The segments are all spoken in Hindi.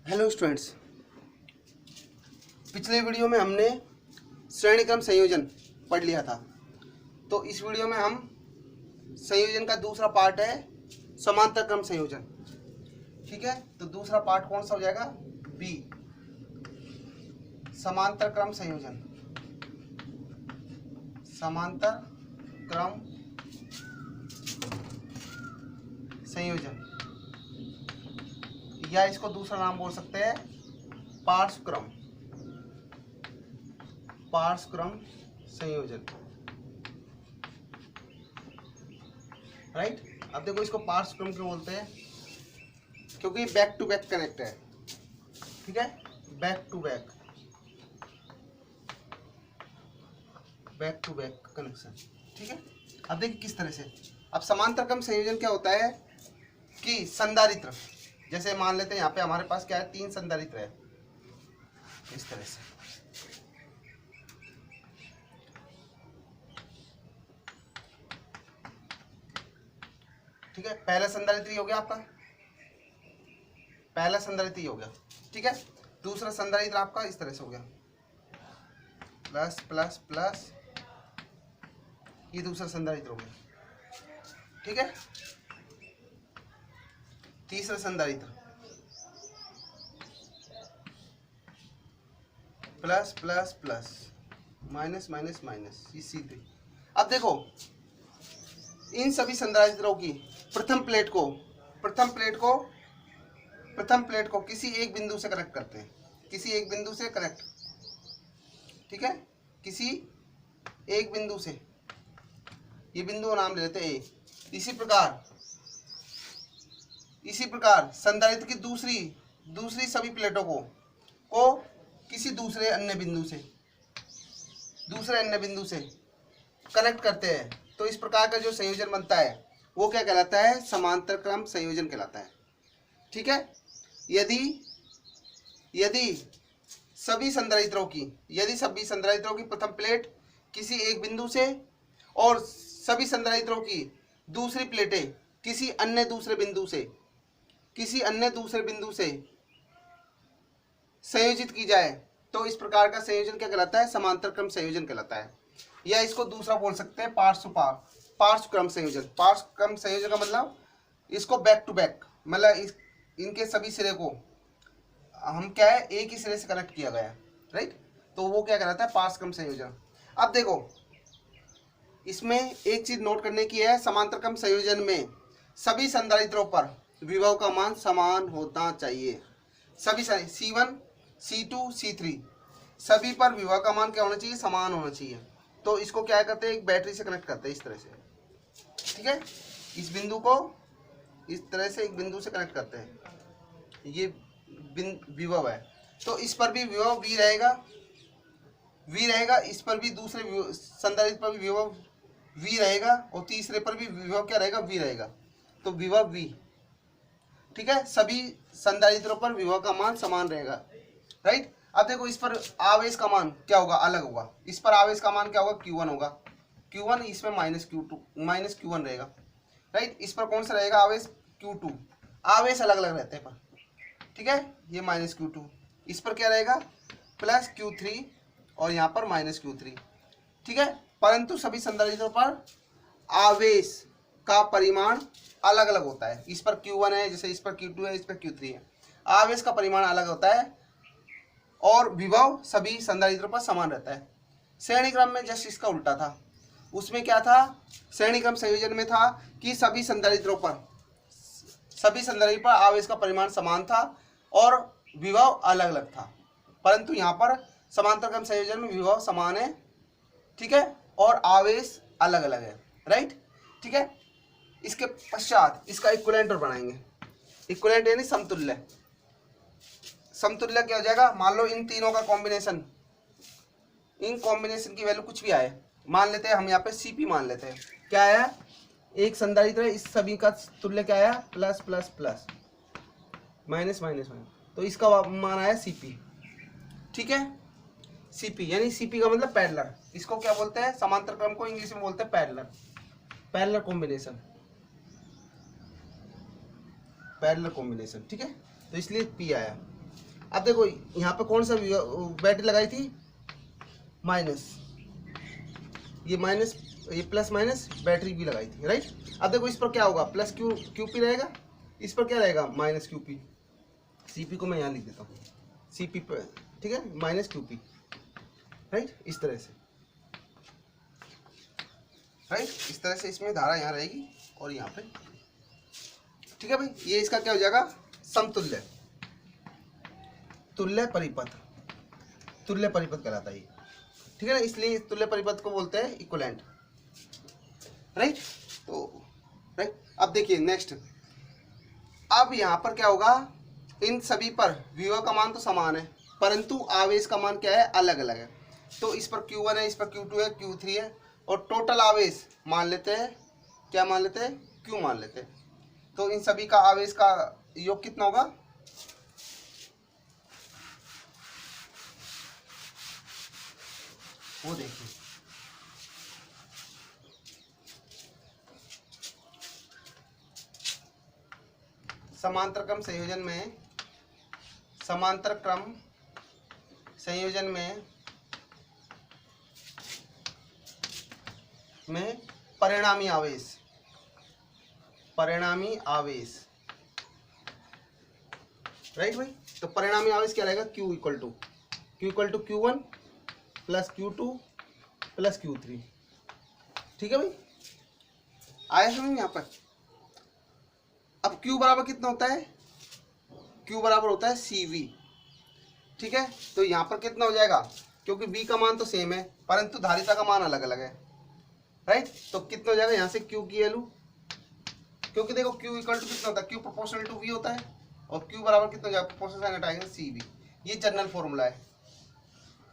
हेलो स्टूडेंट्स, पिछले वीडियो में हमने श्रेणी क्रम संयोजन पढ़ लिया था। तो इस वीडियो में हम संयोजन का दूसरा पार्ट है समांतर क्रम संयोजन। ठीक है, तो दूसरा पार्ट कौन सा हो जाएगा? बी, समांतर क्रम संयोजन। समांतर क्रम संयोजन, या इसको दूसरा नाम बोल सकते हैं पार्श्व क्रम, पार्श्व क्रम संयोजन। राइट, अब देखो इसको पार्श्व क्रम क्यों बोलते हैं? क्योंकि बैक टू बैक कनेक्ट है। ठीक है, back to back, back to back connection. ठीक है, अब देखिए किस तरह से। अब समांतर क्रम संयोजन क्या होता है कि संधारित्र, जैसे मान लेते हैं यहाँ पे हमारे पास क्या है, 3 संधारित्र है इस तरह से। ठीक है, पहला संधारित्र हो गया आपका, पहला संधारित्र हो गया। ठीक है, दूसरा संधारित्र आपका इस तरह से हो गया, प्लस प्लस प्लस, ये दूसरा संधारित्र हो गया। ठीक है, तीसरा संधारित्र plus plus plus, minus minus minus, ये सीधे। अब देखो इन सभी संधारित्रों की प्रथम प्लेट को किसी एक बिंदु से कनेक्ट करते हैं, किसी एक बिंदु से कनेक्ट। ठीक है, किसी एक बिंदु से, ये बिंदु का नाम ले लेते हैं ए। इसी प्रकार संधारित्र की दूसरी सभी प्लेटों को किसी दूसरे अन्य बिंदु से कनेक्ट करते हैं। तो इस प्रकार का जो संयोजन बनता है वो क्या कहलाता है? समांतर क्रम संयोजन कहलाता है। ठीक है, यदि सभी संधारित्रों की प्रथम प्लेट किसी एक बिंदु से और सभी संधारित्रों की दूसरी प्लेटें किसी अन्य दूसरे बिंदु से संयोजित की जाए, तो इस प्रकार का संयोजन क्या कहलाता है? समांतर क्रम संयोजन कहलाता है। या इसको दूसरा बोल सकते हैं पार्श्व क्रम संयोजन। पार्श्व क्रम संयोजन का मतलब इसको बैक टू बैक, मतलब इनके सभी सिरे को हम क्या है, एक ही सिरे से कनेक्ट किया गया है। राइट, तो वो क्या कहलाता है? पार्श्व क्रम संयोजन। अब देखो इसमें एक चीज नोट करने की है, समांतर क्रम संयोजन में सभी संधारित्रों पर विभव का मान समान होना चाहिए। सभी C1 C2 C3 सभी पर विभव का मान क्या होना चाहिए? समान होना चाहिए। तो इसको क्या करते हैं, एक बैटरी से कनेक्ट करते हैं इस तरह से। ठीक है, इस बिंदु को इस तरह से एक बिंदु से कनेक्ट करते हैं, ये विभव है। तो इस पर भी विभव V रहेगा, इस पर भी दूसरे संधारित्र पर भी विभव V रहेगा, और तीसरे पर भी विभव क्या रहेगा? V रहेगा। तो विभव V। ठीक है, सभी संधारित्रों पर विभव का मान समान रहेगा। राइट, अब देखो इस पर आवेश का मान क्या होगा? अलग होगा। इस पर आवेश का मान क्या होगा? Q1 होगा, Q1, इसमें -Q1 रहेगा। राइट, इस पर कौन सा रहेगा आवेश? Q2। आवेश अलग अलग रहते हैं पर। ठीक है, ये -Q2, इस पर क्या रहेगा? +Q3, और यहाँ पर -Q3। ठीक है, परंतु सभी संधारित्रों पर आवेश का परिमाण अलग अलग होता है। इस पर Q1 है, जैसे इस पर Q2 है, इस पर Q3 है। आवेश का परिमाण अलग होता है और विभव सभी संधारित्रों पर समान रहता है। श्रेणी क्रम में जस्ट इसका उल्टा था। उसमें क्या था? श्रेणी क्रम संयोजन में था कि सभी संधारित्रों पर आवेश का परिमाण समान था और विभव अलग अलग था। परंतु यहाँ पर समांतर क्रम संयोजन में विभव समान है, ठीक है, और आवेश अलग अलग है। राइट, ठीक है। इसके पश्चात इसका इक्विवेलेंट बनाएंगे। इक्विवेलेंट यानी समतुल्य। समतुल्य क्या हो जाएगा? मान लो इन तीनों का कॉम्बिनेशन, इन कॉम्बिनेशन की वैल्यू कुछ भी आए, मान लेते हैं हम यहाँ पे Cp मान लेते हैं। क्या आया? एक संधारित्र है, इस सभी का तुल्य क्या आया? Plus plus plus, minus minus minus, तो इसका मान आया Cp। ठीक है, Cp यानी Cp का मतलब पैरेलल। इसको क्या बोलते हैं? समांतर क्रम को इंग्लिश में बोलते हैं पैरेलल कॉम्बिनेशन। ठीक है, तो इसलिए P आया। अब देखो यहाँ पे कौन सा बैटरी लगाई थी, माइनस, ये माइनस, ये प्लस माइनस बैटरी भी लगाई थी, राइट। अब देखो इस पर क्या होगा, प्लस क्यूपी रहेगा, इस पर क्या रहेगा, माइनस क्यूपी। सीपी को मैं यहाँ लिख देता हूँ, सीपी पर, ठीक है, माइनस क्यूपी, राइट, इस तरह से, राइट, इस तरह से इसमें धारा यहाँ रहेगी और यहाँ पे, ठीक है भाई। ये इसका क्या हो जाएगा, समतुल्य, तुल्य परिपथ, तुल्य परिपथ कहलाता है ये, ठीक है ना, इसलिए तुल्य परिपथ को बोलते हैं इक्विवेलेंट, राइट। तो राइट, अब देखिए नेक्स्ट, अब यहाँ पर क्या होगा, इन सभी पर विभव का मान तो समान है, परंतु आवेश का मान क्या है, अलग अलग है। तो इस पर Q1 है, इस पर Q2 है, Q3 है, और टोटल आवेश मान लेते हैं, क्या मान लेते हैं, Q मान लेते हैं। तो इन सभी का आवेश का योग कितना होगा, वो देखिए, समांतर क्रम संयोजन में, समांतर क्रम संयोजन में परिणामी आवेश, परिणामी आवेश, राइट भाई। तो परिणामी आवेश क्या रहेगा, Q equal to Q1 plus Q2 plus Q3, ठीक है भाई, आया समझ में यहाँ पर। अब Q बराबर कितना होता है, Q बराबर होता है CV, ठीक है। तो यहाँ पर कितना हो जाएगा, क्योंकि V का मान तो सेम है परंतु धारिता का मान अलग अलग है, राइट। तो कितना हो जाएगा यहाँ से Q की वैल्यू, क्योंकि देखो Q इक्वल टू कितना होता है, Q प्रोपोर्शनल टू V होता है, और Q बराबर कितना हो जाएगा, प्रोपोर्शनल साइन हटाएंगे CV, ये जनरल फॉर्मूला है,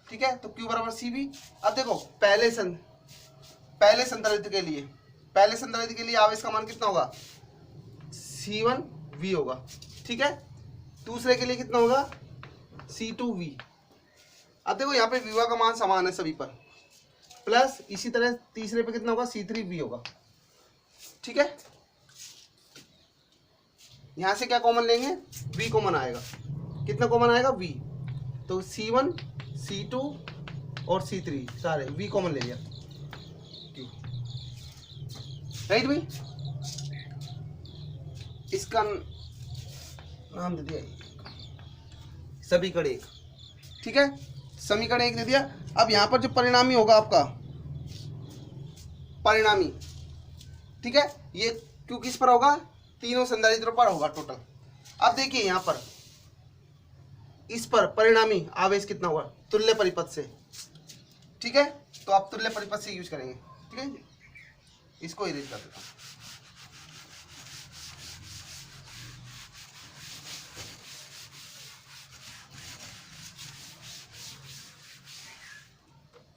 ठीक है। तो Q बराबर CV। अब देखो पहले संधारित्र के लिए, पहले संधारित्र के लिए आवेश का मान कितना होगा, C1V होगा, ठीक है। दूसरे के लिए कितना होगा, C2V। अब देखो यहाँ पे विभव का मान समान है सभी पर, प्लस इसी तरह तीसरे पे कितना होगा, C3V होगा, ठीक है। यहाँ से क्या कॉमन लेंगे, V कॉमन आएगा, कितना कॉमन आएगा, V। तो C1 C2 और C3 सारे V कॉमन ले लिया, राइट भाई। इसका नाम दे दिया समीकरण 1, ठीक है, समीकरण 1 दे दिया। अब यहाँ पर जो परिणामी होगा आपका, परिणामी, ठीक है, ये क्यों किस पर होगा, तीनों संधारित्रों पर होगा टोटल। अब देखिए यहाँ पर इस पर परिणामी आवेश कितना होगा, तुल्य परिपथ से, ठीक है। तो आप तुल्य परिपथ से यूज करेंगे, ठीक है, इसको इरेज कर देता हूँ।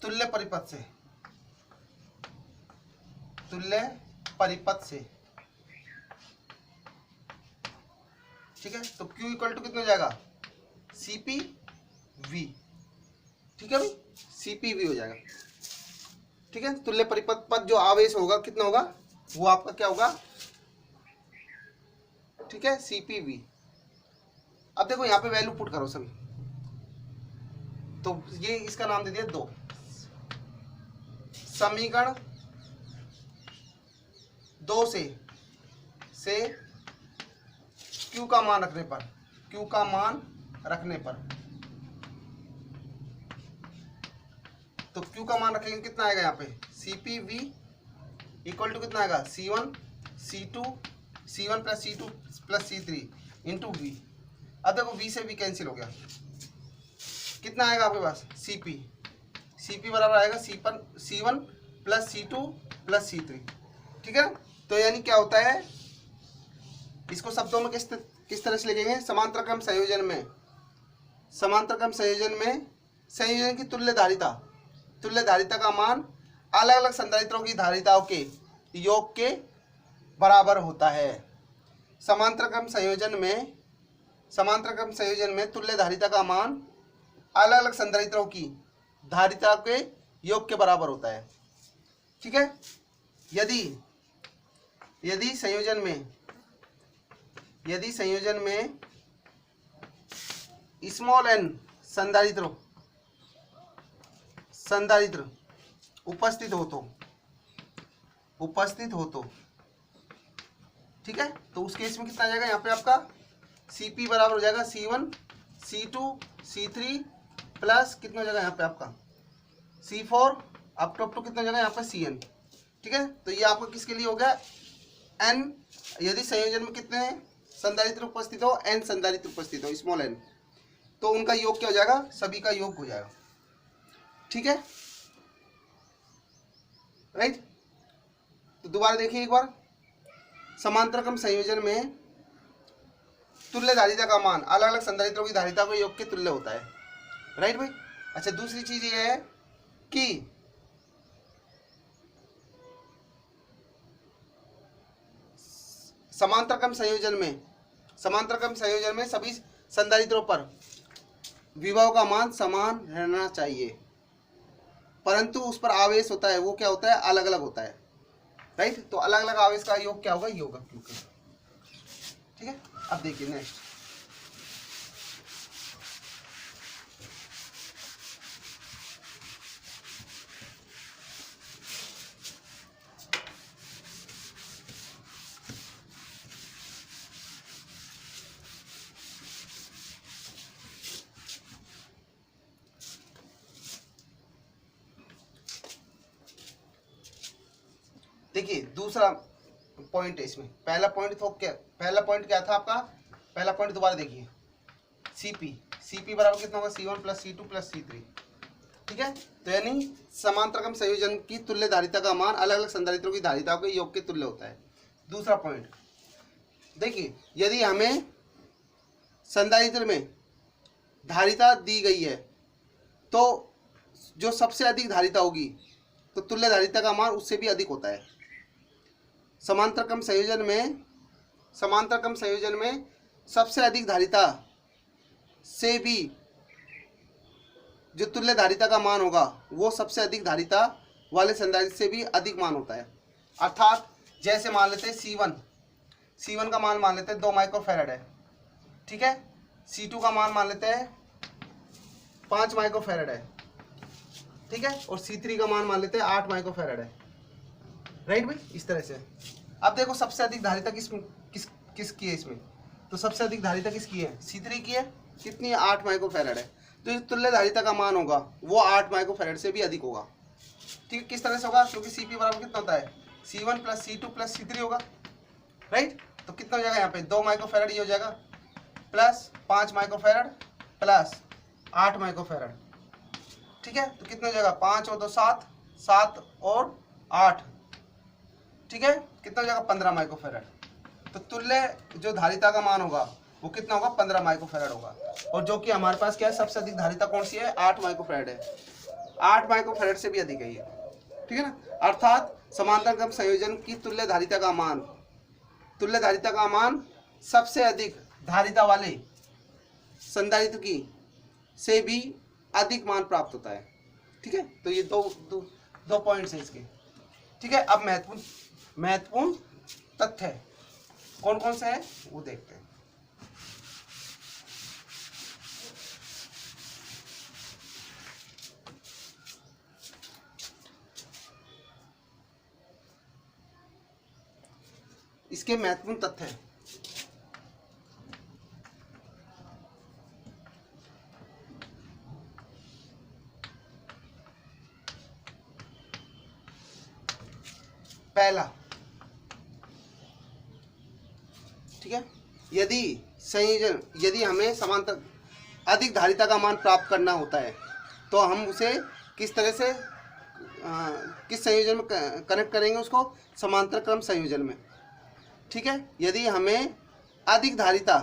तुल्य परिपथ से, तुल्य परिपथ से, ठीक है। तो Q इक्वल टू कितना हो जाएगा, CPV, ठीक है भाई, CPV हो जाएगा, ठीक है। तुल्य परिपथ पर जो आवेश होगा कितना होगा, वो आपका क्या होगा, ठीक है, CPV। अब देखो यहाँ पे वैल्यू पुट करो सभी, तो ये इसका नाम दे दिया 2, समीकरण 2 से Q का मान रखने पर, Q का मान रखने पर, तो Q का मान रखेंगे कितना आएगा यहाँ पे, CPV इक्वल टू कितना आएगा, C1 plus C2 plus C3 into V। अब देखो V से V कैंसिल हो गया, कितना आएगा आपके पास, CP बराबर आएगा C1 plus C2 plus C3, ठीक है। तो यानी क्या होता है, इसको शब्दों में किस तरह से लिखेंगे, समांतर क्रम संयोजन में, समांतर क्रम संयोजन में संयोजन की तुल्य धारिता का मान अलग अलग संधारित्रों की धारिताओं के योग के बराबर होता है। समांतर क्रम संयोजन में तुल्य धारिता का मान अलग अलग संधारित्रों की धारिता के योग के बराबर होता है, ठीक है। यदि संयोजन में स्मॉल n संधारित्र उपस्थित हो तो ठीक है, तो उस केस में कितना आ जाएगा यहाँ पे आपका Cp बराबर हो जाएगा C1 C2 C3 प्लस कितना हो जाएगा यहाँ पे आपका C4 अप टू कितना हो जाएगा यहाँ पे Cn। ठीक है, तो ये आपका किसके लिए हो गया n, यदि संयोजन में कितने हैं संधारित्र उपस्थित हो, n संधारित्र उपस्थित हो स्मॉल n, तो उनका योग क्या हो जाएगा, सभी का योग हो जाएगा। ठीक है, राइट। तो दोबारा देखिए एक बार, समांतरक्रम संयोजन में तुल्य धारिता का मान अलग अलग संधारित्रों की धारिता के योग के तुल्य होता है, राइट भाई। अच्छा, दूसरी चीज ये है कि समांतरक्रम संयोजन में सभी संधारित्रों पर विभव का मान समान रहना चाहिए, परंतु उस पर आवेश होता है वो क्या होता है, अलग अलग होता है, राइट। तो अलग अलग आवेश का योग क्या होगा, योग क्योंकि। ठीक है, अब देखिए नेक्स्ट, देखिए दूसरा पॉइंट है इसमें। पहला पॉइंट क्या था आपका, पहला पॉइंट दोबारा देखिए, Cp बराबर कितना होगा C1 plus C2 plus C3। ठीक है, तो यानी समांतरक्रम संयोजन की तुल्य धारिता का मान अलग अलग संधारित्रों की धारिताओं के योग के तुल्य होता है। दूसरा पॉइंट देखिए, यदि हमें संधारित्र में धारिता दी गई है तो जो सबसे अधिक धारिता होगी तो तुल्य धारिता का मान उससे भी अधिक होता है। समांतरक्रम संयोजन में सबसे अधिक धारिता से भी जो तुल्य धारिता का मान होगा वो सबसे अधिक धारिता वाले संधारित्र से भी अधिक मान होता है। अर्थात जैसे मान लेते हैं C1 का मान लेते हैं 2 माइक्रोफैरड है। ठीक है, C2 का मान लेते हैं 5 माइक्रोफैरड है। ठीक है, और C3 का मान लेते हैं 8 माइक्रोफैरड है, राइट भाई। इस तरह से अब देखो सबसे अधिक धारिता किसकी है इसमें, तो सबसे अधिक धारिता किसकी है, C3 की है। कितनी है, 8 माइक्रोफैरड है। तो जो तुल्य धारिता का मान होगा वो 8 माइक्रोफैरड से भी अधिक होगा। ठीक है, किस तरह से होगा, क्योंकि Cp बराबर कितना होता है C1 plus C2 plus C3 होगा, राइट। तो कितना हो जाएगा यहाँ पे 2 माइक्रोफैरड ये हो जाएगा, प्लस 5 माइक्रोफैरड प्लस 8 माइक्रोफैरड। ठीक है, तो कितना हो जाएगा 5 और 2 7, 7 और 8। ठीक है, कितना हो जाएगा 15 माइक्रोफैरड। तो तुल्य जो धारिता का मान होगा वो कितना होगा, 15 माइक्रोफैरड होगा। और जो कि हमारे पास क्या है, सबसे अधिक धारिता कौन सी है, 8 माइक्रोफैरड है। 8 माइक्रोफैरड से भी अधिक है ये। ठीक है ना, अर्थात समांतरक्रम संयोजन की तुल्य धारिता का मान सबसे अधिक धारिता वाले संधारित्र की से भी अधिक मान प्राप्त होता है। ठीक है, तो ये दो पॉइंट्स हैं इसके। ठीक है, अब महत्वपूर्ण तथ्य कौन कौन से हैं वो देखते हैं। इसके महत्वपूर्ण तथ्य हैं, पहला, ठीक है, यदि हमें समांतर अधिक धारिता का मान प्राप्त करना होता है तो हम उसे किस तरह से किस संयोजन में कनेक्ट करेंगे, उसको समांतरक्रम संयोजन में। ठीक है, यदि हमें अधिक धारिता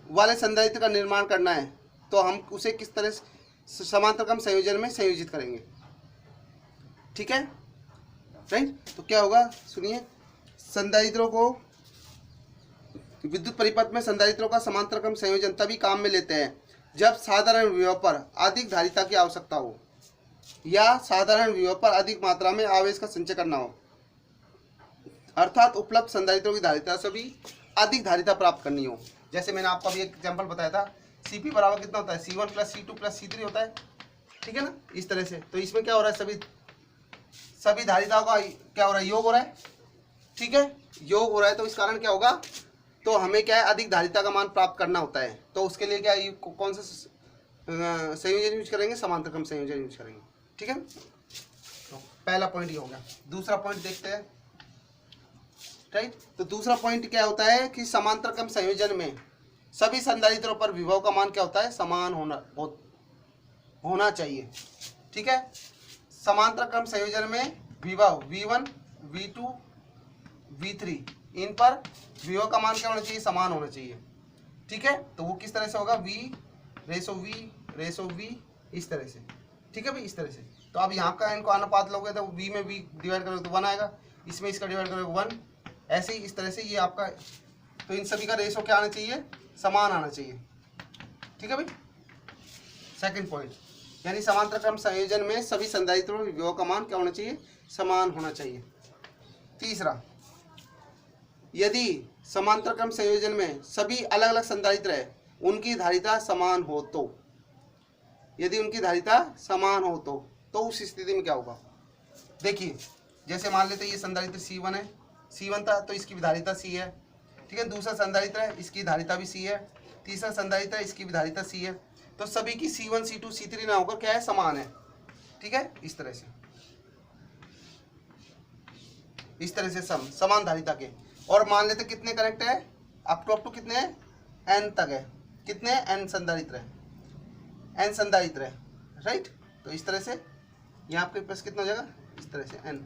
वाले संधारित्र का निर्माण करना है तो हम उसे किस तरह से समांतरक्रम संयोजन में संयोजित करेंगे। ठीक है, राइट। तो क्या होगा, सुनिए, संधारित्रों को विद्युत परिपथ में संधारित्रों का समांतरक्रम संयोजन तभी काम में लेते हैं जब साधारण विभव पर अधिक धारिता की आवश्यकता हो या साधारण विभव पर अधिक मात्रा में आवेश का संचय करना हो, अर्थात उपलब्ध संधारित्रों की धारिता से भी अधिक धारिता प्राप्त करनी हो। जैसे मैंने आपको अभी एक एग्जाम्पल बताया था, Cp बराबर कितना होता है, C1 plus C2 plus C3 होता है, ठीक है ना, इस तरह से। तो इसमें क्या हो रहा है, सभी धारिताओं का क्या हो रहा है, योग हो रहा है, ठीक है, योग हो रहा है। तो इस कारण क्या होगा, तो हमें क्या है, अधिक धारिता का मान प्राप्त करना होता है। तो उसके लिए क्या कौन सा संयोजन यूज करेंगे, समांतर क्रम संयोजन यूज करेंगे, ठीक है। तो पहला पॉइंट ये हो गया। दूसरा पॉइंट देखते हैं, राइट। तो दूसरा पॉइंट क्या होता है कि समांतर क्रम संयोजन में सभी संधारित्रों पर विभव का मान क्या होता है, समान होना चाहिए, ठीक है। समांतर क्रम संयोजन में विभव V1 V2 V3 इन पर विभव का मान क्या होना चाहिए, समान होना चाहिए, ठीक है। तो वो किस तरह से होगा, V/V इस तरह से, ठीक है भाई, इस तरह से। तो अब यहाँ का इनको अनुपात लोगे तो V में V डिवाइड करोगे तो 1 आएगा, इसमें इसका डिवाइड करोगे 1, ऐसे ही इस तरह से ये आपका। तो इन सभी का रेशो क्या आना चाहिए, समान आना चाहिए, ठीक है भाई। सेकंड पॉइंट, यानी समांतर क्रम संयोजन में सभी संधारित्रों में विभव का मान क्या होना चाहिए, समान होना चाहिए। तीसरा, यदि समांतर क्रम संयोजन में सभी अलग अलग संधारित्र है, उनकी धारिता समान हो तो, यदि उनकी धारिता समान हो तो उस स्थिति में क्या होगा, देखिए जैसे मान लेते ये संधारित्र C1 है, C1 था तो इसकी भी धारिता C है, ठीक है। दूसरा संधारित्र है, इसकी धारिता भी C है। तीसरा संधारित्र है, इसकी भी धारिता C है। तो सभी की C1 C2 C3 ना होकर क्या है, समान है, ठीक है, इस तरह से, इस तरह से समान धारिता के। और मान लेते कितने कनेक्ट है, अप टू कितने हैं, n तक है, कितने n संधारित्र है, n संधारित्र है, राइट। तो इस तरह से यहाँ आपके पास कितना हो जाएगा, इस तरह से n,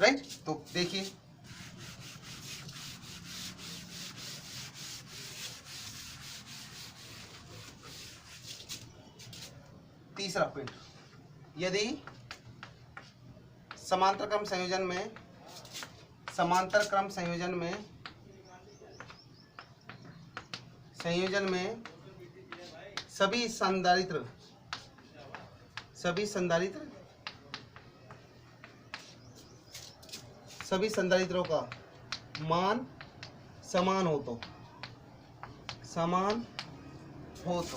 राइट। तो देखिए तीसरा पॉइंट, यदि समांतर क्रम संयोजन में सभी संधारित्रों का मान समान हो तो,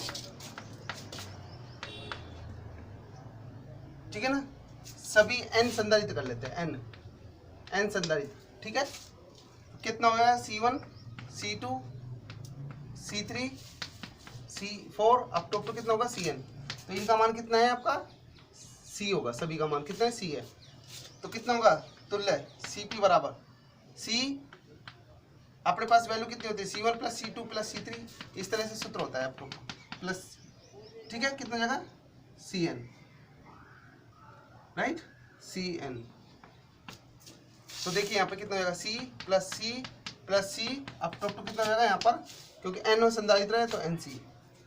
ठीक है ना। सभी n संधारित्र कर लेते हैं, n संधारित्र, ठीक है। कितना हो गया, C1 C2 C3 C4 up to कितना होगा, Cn। तो इनका मान कितना है आपका, C होगा, सभी का मान कितना है, C है। तो कितना होगा, तुल्य Cp बराबर C, अपने पास वैल्यू कितनी होती है, C1 plus C2 plus C3, इस तरह से सूत्र होता है आपको, प्लस, ठीक है, कितना जगह Cn, राइट, Cn। तो देखिए यहाँ पे कितना हो जाएगा, C plus C up to कितना हो जाएगा यहाँ पर, क्योंकि n संधारित्र है तो NC।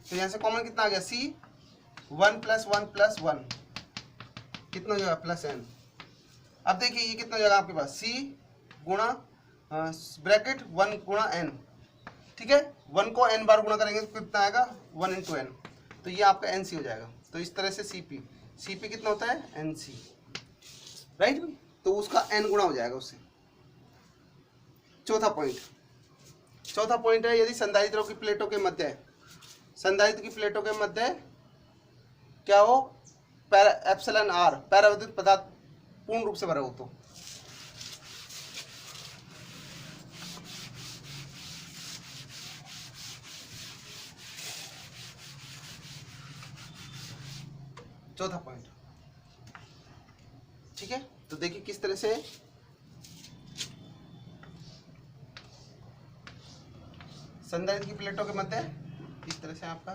तो यहाँ से कॉमन कितना आ गया, C 1 प्लस 1 प्लस 1 कितना हो जाएगा, प्लस n। अब देखिए ये कितना हो जाएगा आपके पास, C गुणा ब्रैकेट 1 गुणा n, ठीक है। 1 को n बार गुणा करेंगे तो कितना आएगा, 1 इंटू n। तो ये आपका NC हो जाएगा। तो इस तरह से Cp कितना होता है, NC, राइट। तो उसका n गुणा हो जाएगा उससे। चौथा पॉइंट है, यदि संधारित्रों की प्लेटों के मध्य, संधारित्र की प्लेटों के मध्य क्या हो, एप्सिलॉन r पैराविद्युत पदार्थ पूर्ण रूप से भरा हो तो, चौथा पॉइंट, ठीक है। तो देखिए किस तरह से संधारित्र की प्लेटों के मध्य इस तरह से आपका,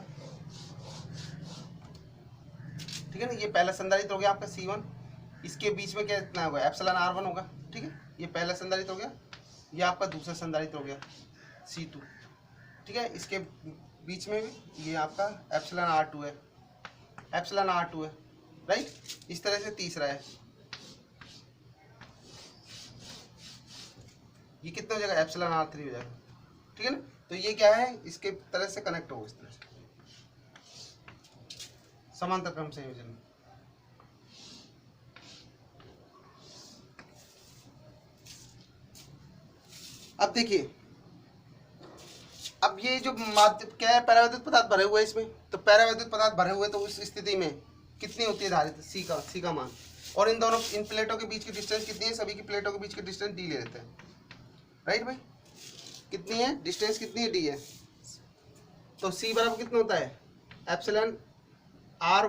ठीक है ना। ये पहला संधारित्र हो गया आपका C1, इसके बीच में क्या इतना होगा, एप्सिलॉन r1 होगा, ठीक है। ये पहला संधारित्र हो गया, ये आपका दूसरा संधारित्र हो गया C2, ठीक है। इसके बीच में भी ये आपका एप्सिलॉन r2 है, राइट। इस तरह से तीसरा है, ये कितना हो जाएगा, एप्सिलॉन r3 हो जाएगा, ठीक है ना। तो ये क्या है, इसके तरह से कनेक्ट होगा, इस तरह से समांतर क्रम संयोजन में। अब देखिए अब ये जो माध्यम क्या है, पैरावैद्युत पदार्थ भरे हुए हैं इसमें, तो पैरावैद्युत पदार्थ भरे हुए, तो उस स्थिति में कितनी होती है धारिता, सी का मान। और इन दोनों इन प्लेटों के बीच की डिस्टेंस कितनी है, सभी की प्लेटों के बीच की डिस्टेंस डी ले लेते हैं, राइट भाई। कितनी है डिस्टेंस, कितनी है, डी है। तो सी बराबर कितना होता है, epsilon R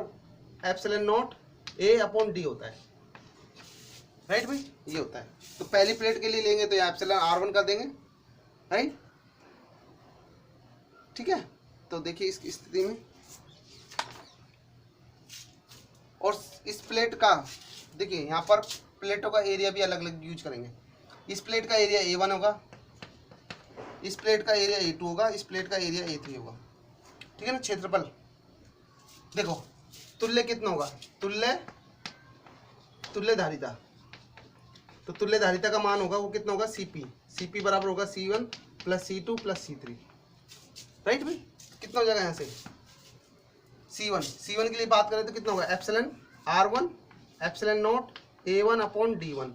epsilon naught A upon D होता है, राइट भाई, ये होता है। तो पहली प्लेट के लिए लेंगे तो ये एप्सिलॉन R1 कर देंगे, राइट, ठीक है। तो देखिए इस स्थिति में, और इस प्लेट का देखिए यहाँ पर प्लेटों का एरिया भी अलग अलग यूज करेंगे। इस प्लेट का एरिया A1 होगा, इस प्लेट का एरिया A2 होगा, इस प्लेट का एरिया A3 होगा, ठीक है ना। क्षेत्रफल देखो, तुल्य कितना होगा, तुल्य धारिता, तो तुल्य धारिता का मान होगा वो कितना होगा, Cp बराबर होगा C1 plus C2 plus C3, right भाई। कितना हो जाएगा यहाँ से, C1 के लिए बात करें तो कितना होगा, epsilon R1 epsilon naught A1 upon D1,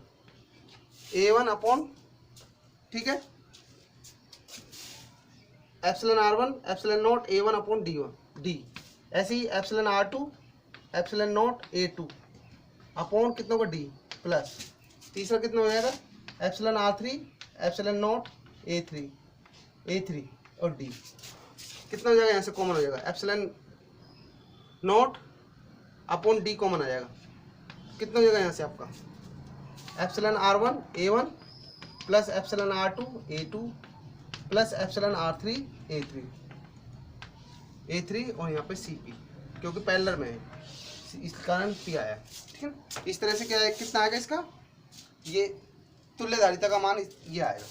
A1 upon, ठीक है, epsilon R1 epsilon naught A1 upon D, ऐसे ही epsilon R2 epsilon naught A2 upon कितना होगा D प्लस, तीसरा कितना हो जाएगा, epsilon R3 epsilon not A3 और D, कितना हो जाएगा यहाँ से कॉमन हो जाएगा, epsilon naught upon D common आ जाएगा, कितना हो जाएगा यहाँ से आपका, epsilon R1 A1 plus epsilon R2 A2 plus epsilon R3 A3 और यहाँ पे Cp, क्योंकि पैरेलल में है इस कारण P आया, ठीक है। इस तरह से क्या है, कितना आएगा इसका, ये तुल्य धारिता का मान ये आएगा,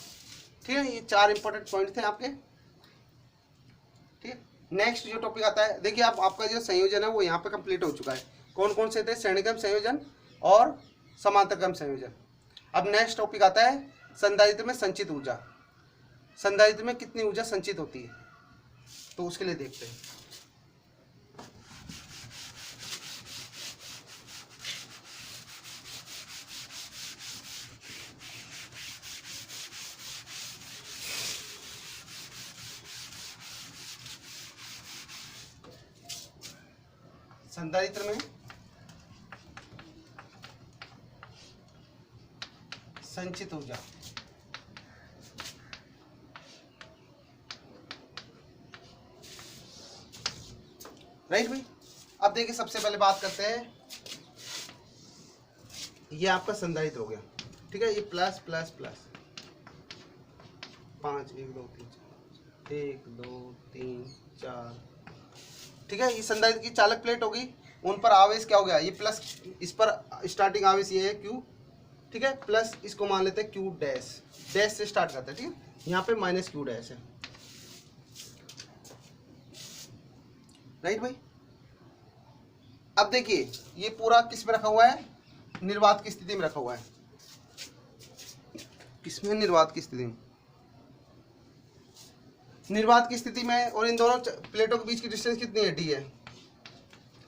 ठीक है। ये 4 इंपॉर्टेंट पॉइंट थे आपके, ठीक है। नेक्स्ट जो टॉपिक आता है, देखिए आपका जो संयोजन है वो यहाँ पे कंप्लीट हो चुका है। कौन कौन से थे, श्रेणीक्रम संयोजन और समांतरक्रम संयोजन। अब नेक्स्ट टॉपिक आता है संधारित्र में संचित ऊर्जा। संधारित्र में कितनी ऊर्जा संचित होती है, तो उसके लिए देखते हैं। संधारित्र में संचित ऊर्जा, राइट भाई। अब देखिए सबसे पहले बात करते हैं, ये आपका संधारित्र हो गया, ठीक है। ये प्लस प्लस प्लस 5 1 2 3 4, ठीक है। ये संधारित्र की चालक प्लेट होगी, उन पर आवेश क्या हो गया, ये प्लस, इस पर स्टार्टिंग आवेश ये है Q, ठीक है, प्लस इसको मान लेते हैं Q डैश से स्टार्ट करते हैं, ठीक है। यहाँ पे माइनस Q डैश है, राइट भाई। अब देखिए ये पूरा किस में रखा हुआ है, निर्वात की स्थिति में रखा हुआ है, किसमें, निर्वात की स्थिति में, निर्वात की स्थिति में। और इन दोनों प्लेटों के बीच की डिस्टेंस कितनी है, D है,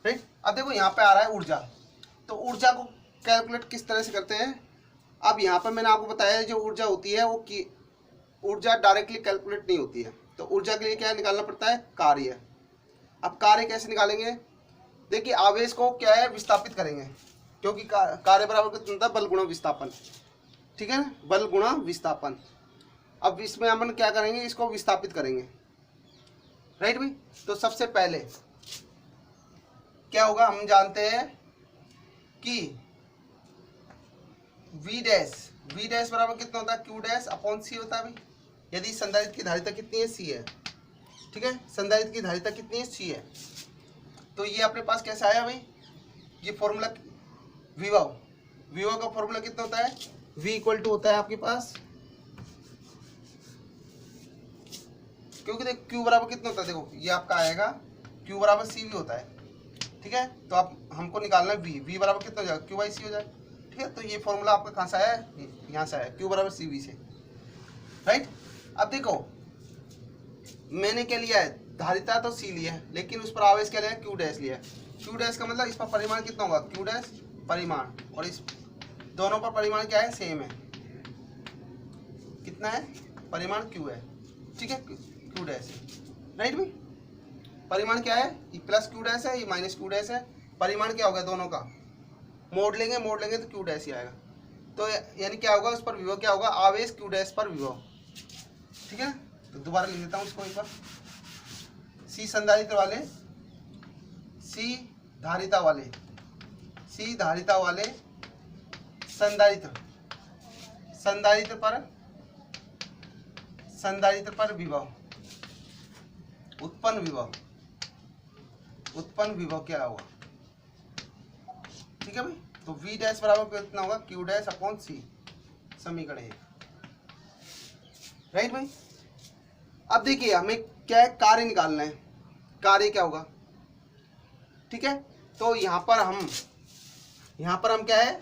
राइट। अब देखो यहाँ पे आ रहा है ऊर्जा, तो ऊर्जा को कैलकुलेट किस तरह से करते हैं। अब यहाँ पे मैंने आपको बताया जो ऊर्जा होती है वो की ऊर्जा डायरेक्टली कैलकुलेट नहीं होती है, तो ऊर्जा के लिए क्या निकालना पड़ता है, कार्य। अब कार्य कैसे निकालेंगे, देखिए आवेश को क्या है, विस्थापित करेंगे, क्योंकि कार्य बराबर कितना होता है, बल गुणा विस्थापन, ठीक है ना, बल गुणा विस्थापन। अब इसमें हम क्या करेंगे, इसको विस्थापित करेंगे, राइट भाई। तो सबसे पहले क्या होगा, हम जानते हैं कि V डैश बराबर कितना होता है, Q डैश अपॉन C होता है भाई। यदि संधारित्र की धारिता कितनी है, C है, ठीक है। संधारित्र की धारिता कितनी है, C है, तो ये अपने पास कैसे आया भाई, ये फॉर्मूला विभव का फॉर्मूला कितना होता है, V इक्वल टू होता है आपके पास, क्योंकि देखो Q बराबर कितना होता है, देखो ये आपका आएगा Q बराबर CV होता है, ठीक है। तो आप हमको निकालना है V बराबर कितना हो जाएगा, Q बाई C हो जाएगा, ठीक है। तो ये फॉर्मूला आपका कहाँ से आया है, यहाँ से आया, Q बराबर CV से, राइट। अब देखो मैंने क्या लिया है, धारिता तो C लिया है, लेकिन उस पर आवेश क्या लिया है, Q डैश लिया है। Q डैश का मतलब इस पर परिमाण कितना होगा, Q डैश परिमाण, और इस दोनों पर परिमाण क्या है, सेम है, कितना है, परिमाण Q है, ठीक है। Q क्यू डैश है, राइट भाई। परिमाण क्या है, ये प्लस क्यू डैश है, ये माइनस क्यू डैश है। परिमाण क्या होगा दोनों का, मोड़ लेंगे तो क्यू डैश ही आएगा। तो यानी क्या होगा, उस पर विभव क्या होगा, आवेश क्यू डैश पर विभव, ठीक है। तो दोबारा लिख देता हूँ इसको एक बार। सी संधारित्र वाले, सी धारिता वाले, सी धारिता वाले संधारित्र, संधारित्र पर विभव, उत्पन्न विभव क्या होगा, ठीक है भाई। तो V डैश बराबर कितना होगा, Q डैश अपॉन C, समीकरण 1, राइट भाई। अब देखिए हमें क्या है, कार्य निकालना है। कार्य क्या होगा, ठीक है। तो यहाँ पर हम क्या है,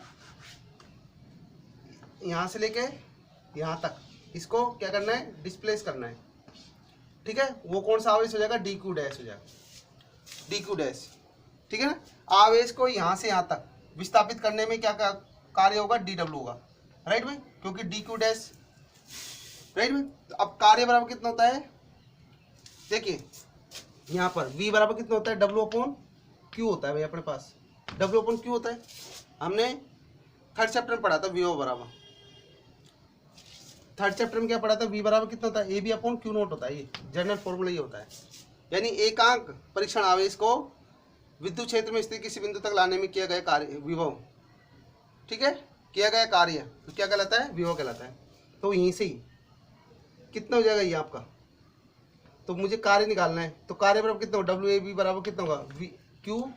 यहाँ से लेके यहाँ तक इसको क्या करना है, डिस्प्लेस करना है, ठीक है। वो कौन सा आवेश हो जाएगा, डी क्यू डैश हो जाएगा, डी क्यू डैश, ठीक है ना। आवेश को यहाँ से यहाँ तक विस्थापित करने में क्या कार्य होगा, डी डब्ल्यू होगा, राइट भाई, क्योंकि डी क्यू डैश, राइट भाई। तो अब कार्य बराबर कितना होता है, देखिए यहाँ पर V बराबर कितना होता है, डब्ल्यू अपॉन क्यू होता है भाई अपने पास, डब्ल्यू अपॉन क्यू होता है। हमने थर्ड चैप्टर में पढ़ा था V बराबर, थर्ड चैप्टर में क्या पढ़ा था, V बराबर कितना होता है, A B upon Q naught होता है, ये जनरल फॉर्मूला ये होता है। यानी एकांक परीक्षण आवेश को विद्युत क्षेत्र में स्थित किसी बिंदु तक लाने में किया गया कार्य विभव, ठीक है, किया गया कार्य तो क्या कहलाता है, विभव कहलाता है। तो यहीं से ही कितना हो जाएगा ये आपका, तो मुझे कार्य निकालना है, तो कार्य बराबर कितना होगा, डब्ल्यू ए बी बराबर कितना होगा, वी क्यू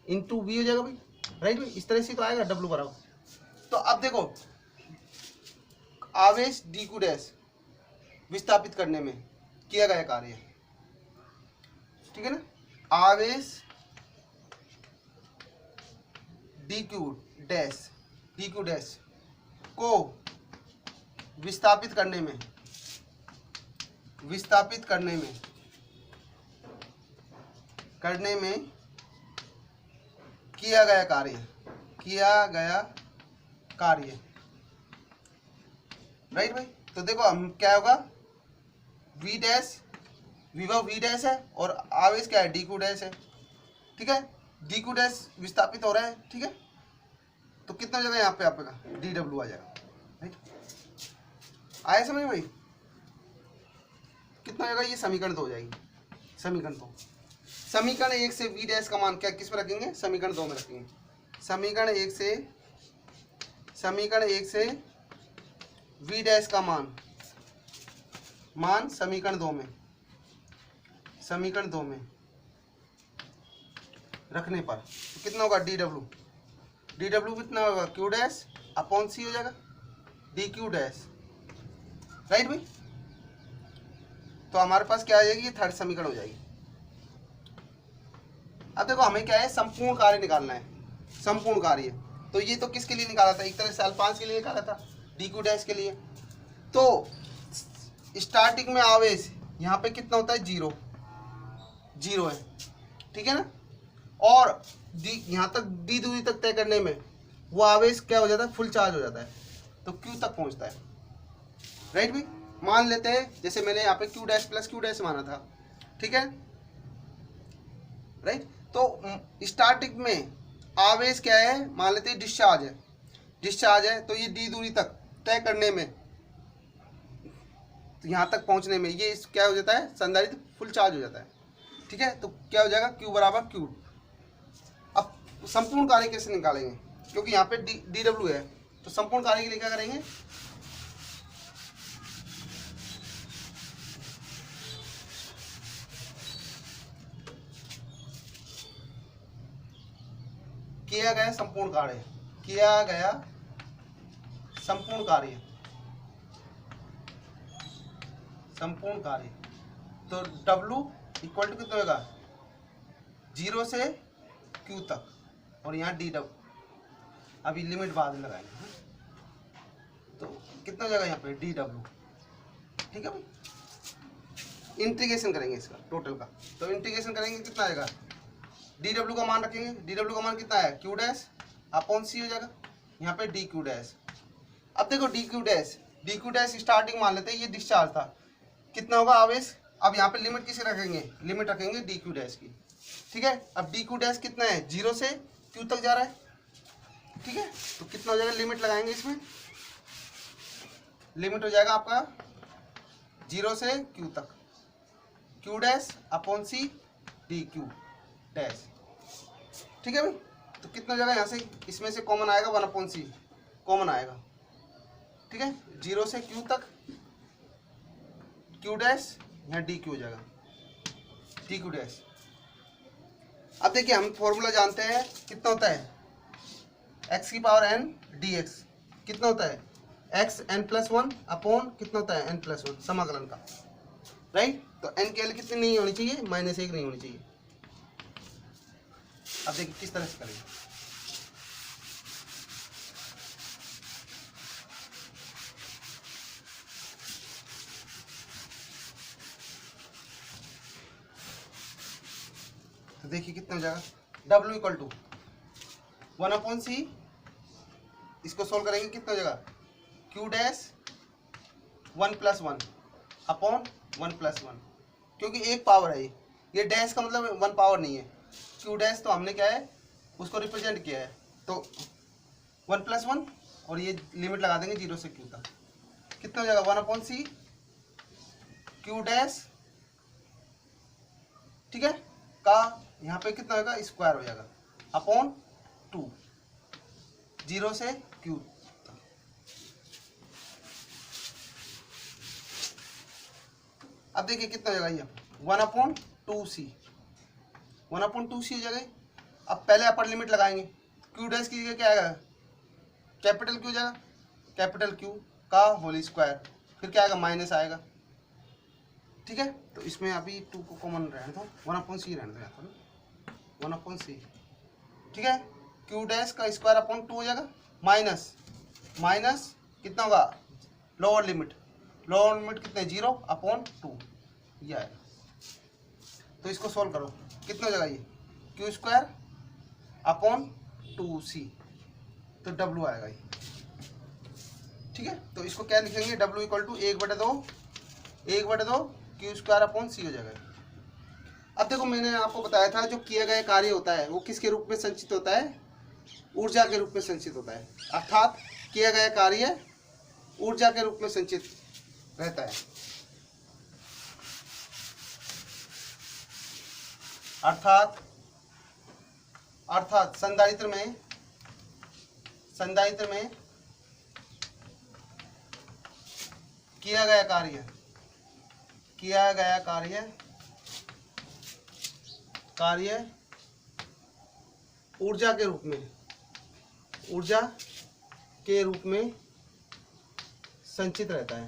इंटू वी हो जाएगा भाई, राइट भाई। इस तरह से तो आएगा डब्ल्यू बराबर। तो अब देखो आवेश डी क्यू डैश विस्थापित करने में किया गया कार्य, ठीक है ना। आवेश डी क्यू डैश को विस्थापित करने में किया गया कार्य, राइट भाई। तो देखो हम क्या होगा, V डैश विभव V डैश है और आवेश क्या है, डी क्यू डैश है, ठीक है। डी क्यू डैश विस्थापित हो रहा है, ठीक है। तो कितना हो जाएगा यहाँ पे आपका, डी डब्ल्यू आ जाएगा, राइट। आया समझ भाई, कितना होगा, ये समीकरण 2 हो जाएगी, समीकरण 2। समीकरण 1 से V डैश का मान क्या किस में रखेंगे, समीकरण 2 में रखेंगे। समीकरण 1 से V डैश का मान समीकरण 2 में रखने पर तो कितना होगा, डी डब्ल्यू कितना होगा, क्यू डैश अपॉन सी हो जाएगा, डी क्यू डैश, राइट भाई। तो हमारे पास क्या आ जाएगी, ये थर्ड समीकरण हो जाएगी। अब देखो हमें क्या है, संपूर्ण कार्य निकालना है, संपूर्ण कार्य। तो ये तो किसके लिए निकाला था, एक तरह से अल्पांश के लिए निकाला था, डी क्यू डैश के लिए। तो स्टार्टिंग में आवेश यहाँ पे कितना होता है, जीरो है, ठीक है ना। और डी यहाँ तक डी दूरी तक तय करने में वो आवेश क्या हो जाता है, फुल चार्ज हो जाता है, तो क्यू तक पहुँचता है, राइट भाई। मान लेते हैं जैसे मैंने यहाँ पे Q dash plus Q dash माना था, ठीक है, राइट। तो स्टार्टिंग में आवेश क्या है, मान लेते हैं डिस्चार्ज है, तो ये डी दूरी तक तय करने में, तो यहाँ तक पहुँचने में ये क्या हो जाता है, संधारित्र फुल चार्ज हो जाता है, ठीक है। तो क्या हो जाएगा, Q बराबर Q। अब संपूर्ण कार्य कैसे निकालेंगे, क्योंकि यहाँ पे डी डब्ल्यू है, तो संपूर्ण कार्य के लिए क्या करेंगे, किया गया संपूर्ण कार्य, तो W इक्वल टू कितना होगा, 0 से Q तक, और यहाँ डी डब्ल्यू, अभी लिमिट बाद में लगाएंगे, तो कितना हो जाएगा यहाँ पे, डी डब्ल्यू, ठीक है भाई। इंटीग्रेशन करेंगे इसका टोटल का, तो इंटीग्रेशन करेंगे कितना आएगा, डी डब्ल्यू का मान रखेंगे, डी डब्ल्यू का मान कितना है, क्यू डैश अपॉन सी हो जाएगा, यहाँ पे डी क्यू डैश। अब देखो डी क्यू डैश स्टार्टिंग मान लेते हैं, ये डिस्चार्ज था, कितना होगा आवेश, अब यहाँ पे लिमिट किसे रखेंगे, लिमिट रखेंगे डी क्यू डैश की। ठीक है, अब डी क्यू डैश कितना है, 0 से क्यू तक जा रहा है। ठीक है, तो कितना हो जाएगा, लिमिट लगाएंगे इसमें, लिमिट हो जाएगा आपका 0 से क्यू तक, Q dash upon C D Q dash. ठीक है भाई, तो कितना हो जाएगा, यहाँ से इसमें से कॉमन आएगा 1 अपॉन सी कॉमन आएगा। ठीक है, 0 से क्यू तक क्यू डैश, यहाँ डी क्यू हो जाएगा डी क्यू डैश। अब देखिए हम फॉर्मूला जानते हैं, कितना होता है, एक्स की पावर एन डी एक्स कितना होता है, एक्स एन प्लस 1 अपॉन कितना होता है, एन प्लस 1 समाकलन का, राइट। तो एन की वैल्यू कितनी नहीं होनी चाहिए, -1 नहीं होनी चाहिए। अब देखिए किस तरह से करेंगे, तो देखिए कितना हो जाएगा, W इक्वल टू 1 अपॉन सी, इसको सोल्व करेंगे कितना हो जाएगा, Q dash 1 plus 1 upon 1 plus 1, क्योंकि एक पावर है ये डैश का मतलब 1 पावर नहीं है, क्यू डैश तो हमने क्या है उसको रिप्रेजेंट किया है, तो 1 प्लस 1 और ये लिमिट लगा देंगे 0 से क्यू तक, कितना हो जाएगा 1 अपॉन सी क्यू डैश, ठीक है, का यहाँ पे कितना होगा, स्क्वायर हो जाएगा अपॉन 2 0 से क्यू। अब देखिए कितना हो जाएगा, ये 1 अपॉन 2c 1 अपॉन 2c हो जाएगा। अब पहले अपर लिमिट लगाएंगे, क्यू डैश की जगह क्या आएगा, कैपिटल क्यू जाएगा, कैपिटल क्यू का होल स्क्वायर, फिर क्या आएगा, माइनस आएगा। ठीक है, तो इसमें अभी 2 को कॉमन रहने दो, 1 अपॉन सी रहने दो यहाँ पर 1 अपॉन सी। ठीक है, क्यू डैश का स्क्वायर अपॉन 2 हो जाएगा, माइनस माइनस कितना होगा, लोअर लिमिट कितने 0 अपॉन 2 ये आएगा। तो इसको सोल्व करो, कितना हो जाएगा, ये क्यू स्क्वायर अपॉन 2c, तो W आएगा ये। ठीक है, तो इसको क्या लिखेंगे, W equal to 1/2 Q square upon C हो जाएगा। अब देखो मैंने आपको बताया था जो किया गया कार्य होता है वो किसके रूप में संचित होता है, ऊर्जा के रूप में संचित होता है, अर्थात किया गया कार्य ऊर्जा के रूप में संचित रहता है। अर्थात संधारित्र में किया गया कार्य ऊर्जा के रूप में संचित रहता है।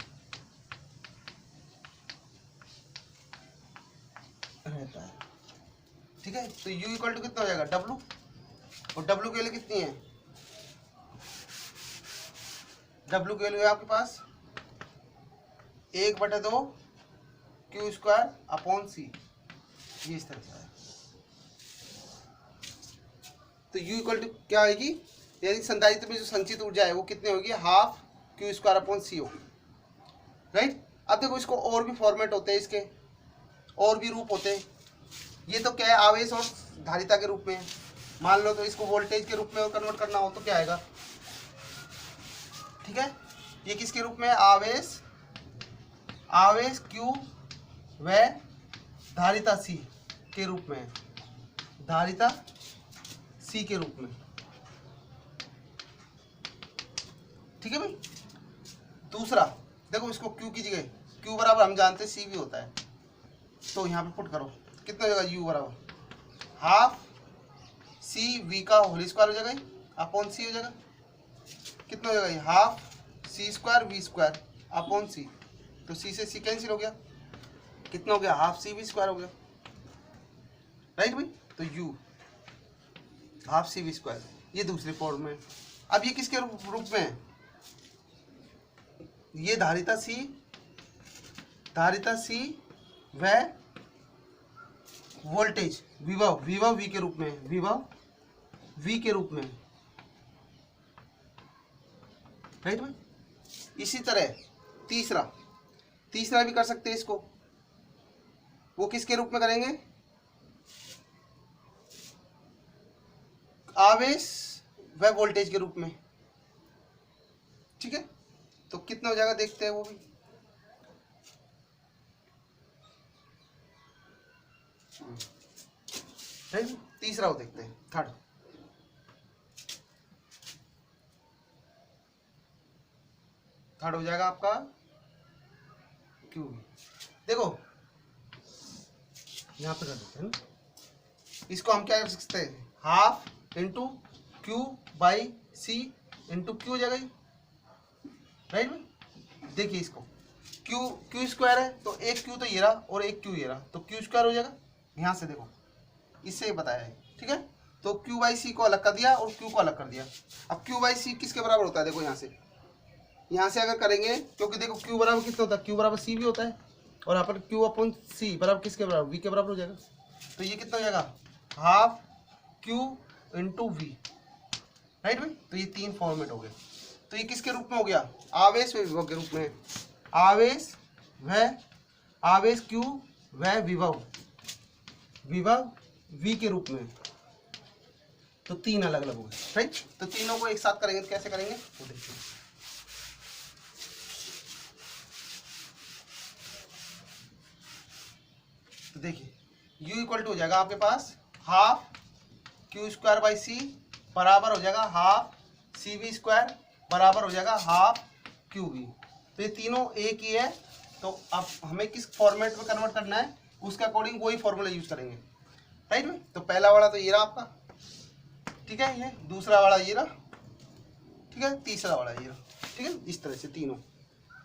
ठीक है, तो U इक्वल टू कितना हो जाएगा, W, और W की वैल्यू कितनी है, W की वैल्यू है आपके पास 1/2 क्यू स्क्वायर अपॉन सी, ये इस तरह से है। तो U इक्वल टू क्या आएगी, यानी संधारित्र में जो संचित ऊर्जा है वो कितनी होगी, हाफ क्यू स्क्वायर अपॉन सी होगी, राइट। अब देखो इसको और भी फॉर्मेट होते हैं, इसके और भी रूप होते हैं। ये तो क्या है, आवेश और धारिता के रूप में, मान लो तो इसको वोल्टेज के रूप में कन्वर्ट करना हो तो क्या आएगा। ठीक है, ये किसके रूप में, आवेश Q व धारिता C के रूप में, धारिता C के रूप में। ठीक है भाई, दूसरा देखो इसको Q की जगह Q बराबर हम जानते हैं C भी होता है, तो यहाँ पे पुट करो, कितना हो जाएगा, U बराबर हाफ C V का होल स्क्वायर हो जाएगा अपॉन C हो जाएगा, कितना हो जाएगा, ये half C square V square upon C, तो C से C कैंसिल हो गया, कितना हो गया, हाफ C V स्क्वायर हो गया, राइट भाई। तो U half C V square, ये दूसरे फॉर्म में। अब ये किसके रूप में है, ये धारिता C व वोल्टेज विभव V के रूप में, विभव V के रूप में, राइट भाई। इसी तरह तीसरा भी कर सकते हैं इसको, वो किसके रूप में करेंगे, आवेश व वोल्टेज के रूप में। ठीक है, तो कितना हो जाएगा देखते हैं वो भी। तीसरा वो देखते हैं, थर्ड। थर्ड हो जाएगा आपका क्यू। देखो यहाँ पे कर देते हैं ना, इसको हम क्या कर सकते हैं, half into Q by C into Q हो जाएगा, राइट में। देखिए इसको क्यू स्क्वायर है तो एक क्यू तो ये रहा और एक क्यू ये रहा, तो क्यू स्क्वायर हो जाएगा। यहाँ से देखो इससे बताया है, ठीक है। तो क्यू बाई सी को अलग कर दिया और क्यू को अलग कर दिया। अब क्यू बाई सी किसके बराबर होता है, देखो यहाँ से अगर करेंगे, क्योंकि देखो क्यू बराबर कितना होता है, क्यू बराबर सी भी होता है, और यहाँ पर क्यू अपॉन सी बराबर किसके बराबर, वी के बराबर हो जाएगा। तो ये कितना हो जाएगा, half Q into V, right भाई। तो ये तीन फॉर्मेट हो गए। तो ये किसके रूप में हो गया, आवेश व विभव के रूप में। आवेश क्यू व विभव वी के रूप में। तो तीन अलग अलग हो गए, राइट। तो तीनों को एक साथ करेंगे तो कैसे करेंगे वो देखिए। तो देखिए u इक्वल टू हो जाएगा आपके पास हाफ क्यू स्क्वायर बाई सी बराबर हो जाएगा हाफ सी वी स्क्वायर बराबर हो जाएगा हाफ क्यू वी। तो ये तीनों एक ही है। तो अब हमें किस फॉर्मेट में कन्वर्ट करना है, उसके अकॉर्डिंग वही फॉर्मूला यूज करेंगे, राइट में। तो पहला वाला तो ये रहा आपका, ठीक है, ये दूसरा वाला ये रहा, ठीक है, तीसरा वाला ये रहा, ठीक है। इस तरह से तीनों,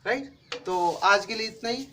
राइट। तो आज के लिए इतना ही।